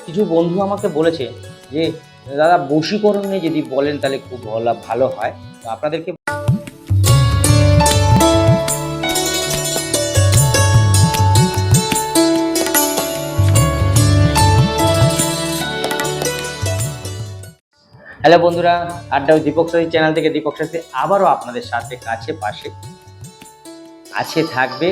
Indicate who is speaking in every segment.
Speaker 1: কিছু বন্ধু আমাকে বলেছে যে, দাদা বশীকরণ নিয়ে যদি বলেন তাহলে খুব ভালো হয়। তো আপনাদেরকে হ্যালো বন্ধুরা, আড্ডা ওই দীপক সাথী চ্যানেল থেকে দীপক সাথী আবারও আপনাদের সাথে কাছে পাশে আছে থাকবে।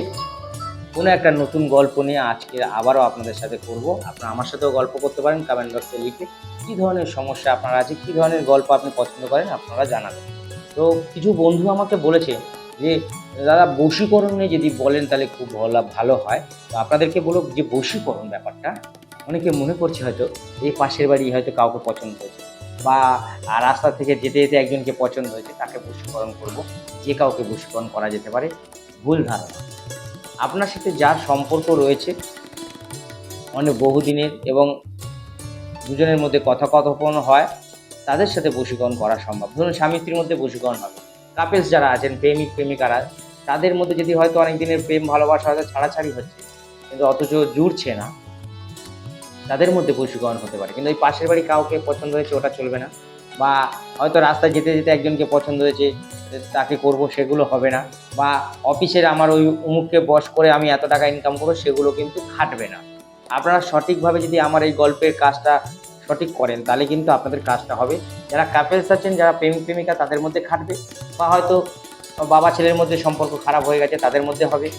Speaker 1: কোনো একটা নতুন গল্প নিয়ে আজকে আবারও আপনাদের সাথে করব। আপনারা আমার সাথেও গল্প করতে পারেন কমেন্ট বক্সে লিখে। কী ধরনের সমস্যা আপনার আছে, কী ধরনের গল্প আপনি পছন্দ করেন আপনারা জানাবেন। তো কিছু বন্ধু আমাকে বলেছে যে, দাদা বশীকরণ নিয়ে যদি বলেন তাহলে খুব ভালো হয়। তো আপনাদেরকে বলব যে বশীকরণ ব্যাপারটা অনেকে মনে করছে হয়তো এই পাশের বাড়ি হয়তো কাউকে পছন্দ হয়েছে, বা রাস্তা থেকে যেতে যেতে একজনকে পছন্দ হয়েছে তাকে বশীকরণ করব। যে কাউকে বশীকরণ করা যেতে পারে, ভুল ধারণা। আপনার সাথে যার সম্পর্ক রয়েছে অনেক বহুদিনের এবং দুজনের মধ্যে কথোপকথন হয়, তাদের সাথে বশীকরণ করা সম্ভব। ধরুন স্বামী স্ত্রীর মধ্যে বশীকরণ হবে। কাপেলস যারা আছেন, প্রেমিক প্রেমিকারা, তাদের মধ্যে যদি হয়তো অনেক দিনের প্রেম ভালোবাসা হয়তো ছাড়াছাড়ি হচ্ছে কিন্তু অথচ জুড়ছে না, তাদের মধ্যে বশীকরণ হতে পারে। কিন্তু ওই পাশের বাড়ি কাউকে পছন্দ হয়েছে ওটা চলবে না। বা হয়তো রাস্তায় যেতে যেতে একজনকে পছন্দ হয়েছে, তাকে করব, সেগুলো হবে না। বা অফিসের আমার ওই অমুককে বস করে আমি এত টাকা ইনকাম করবো, সেগুলো কিন্তু খাটবে না। আপনারা সঠিকভাবে যদি আমার এই গল্পের কাজটা সঠিক করেন তাহলে কিন্তু আপনাদের কাজটা হবে। যারা কাপেলস আছেন, যারা প্রেমিক প্রেমিকা, তাদের মধ্যে খাটবে। বা হয়তো বাবা ছেলের মধ্যে সম্পর্ক খারাপ হয়ে গেছে, তাদের মধ্যে হবে।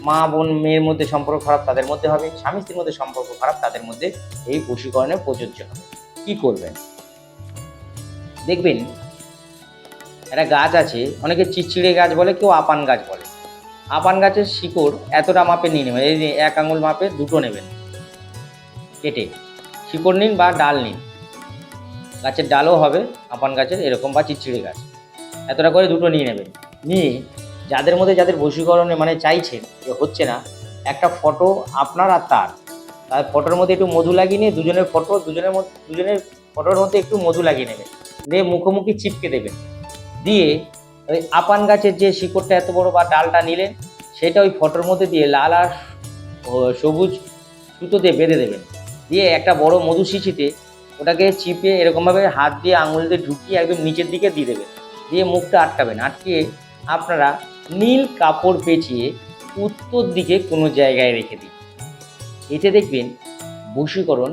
Speaker 1: মা বোন মেয়ের মধ্যে সম্পর্ক খারাপ, তাদের মধ্যে হবে। স্বামী স্ত্রীর মধ্যে সম্পর্ক খারাপ, তাদের মধ্যে এই বশীকরণে প্রযোজ্য হবে। কি করবেন দেখবেন, একটা গাছ আছে, অনেকে চিচিড়ে গাছ বলে, কেউ আপান গাছ বলে। আপান গাছের শিকড় এতটা মাপে নিয়ে নেবেন, এই যে 1 আঙুল মাপে দুটো নেবেন, কেটে শিকড় নিন বা ডাল নিন। গাছের ডালও হবে আপান গাছের এরকম, বা চিচিড়ে গাছ এতটা করে দুটো নিয়ে নেবেন। নিয়ে যাদের মধ্যে যাদের বশীকরণে মানে চাইছেন যে হচ্ছে না, একটা ফটো আপনার আর তার ফটোর মধ্যে একটু মধু লাগিয়ে নিয়ে দুজনের ফটো দুজনের ফটোর মধ্যে একটু মধু লাগিয়ে নেবেন, দিয়ে মুখোমুখি চিপকে দেবেন। দিয়ে ওই আপান গাছের যে শিকড়টা এত বড় বা ডালটা নিলেন, সেটা ওই ফটোর মধ্যে দিয়ে লাল আর সবুজ সুতো দিয়ে বেঁধে দেবেন। দিয়ে একটা বড় মধু শিশিতে ওটাকে চিপে এরকমভাবে হাত দিয়ে আঙুল দিয়ে ঢুকিয়ে একদম নিচের দিকে দিয়ে দেবেন। দিয়ে মুখটা আটকাবেন। আটকিয়ে আপনারা নীল কাপড় পেঁচিয়ে উত্তর দিকে কোনো জায়গায় রেখে দিন। এতে দেখবেন বশীকরণ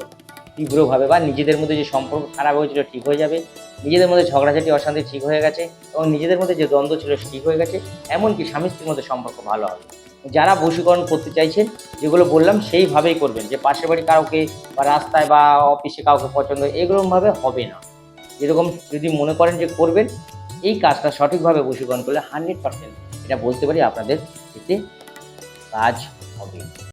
Speaker 1: তীব্রভাবে, বা নিজেদের মধ্যে যে সম্পর্ক খারাপ হয়েছিল ঠিক হয়ে যাবে, নিজেদের মধ্যে ঝগড়াঝাটি অশান্তি ঠিক হয়ে গেছে, এবং নিজেদের মধ্যে যে দ্বন্দ্ব ছিল ঠিক হয়ে গেছে। এমনকি স্বামী স্ত্রীর মধ্যে সম্পর্ক ভালো হবে। যারা বশীকরণ করতে চাইছেন, যেগুলো বললাম সেইভাবেই করবেন। যে পাশের বাড়ি কাউকে বা রাস্তায় বা অফিসে কাউকে পছন্দ এরকমভাবে হবে না। যেরকম যদি মনে করেন যে করবেন, এই কাজটা সঠিকভাবে বশীকরণ করলে 100% এটা বলতে পারি আপনাদের এতে কাজ হবে।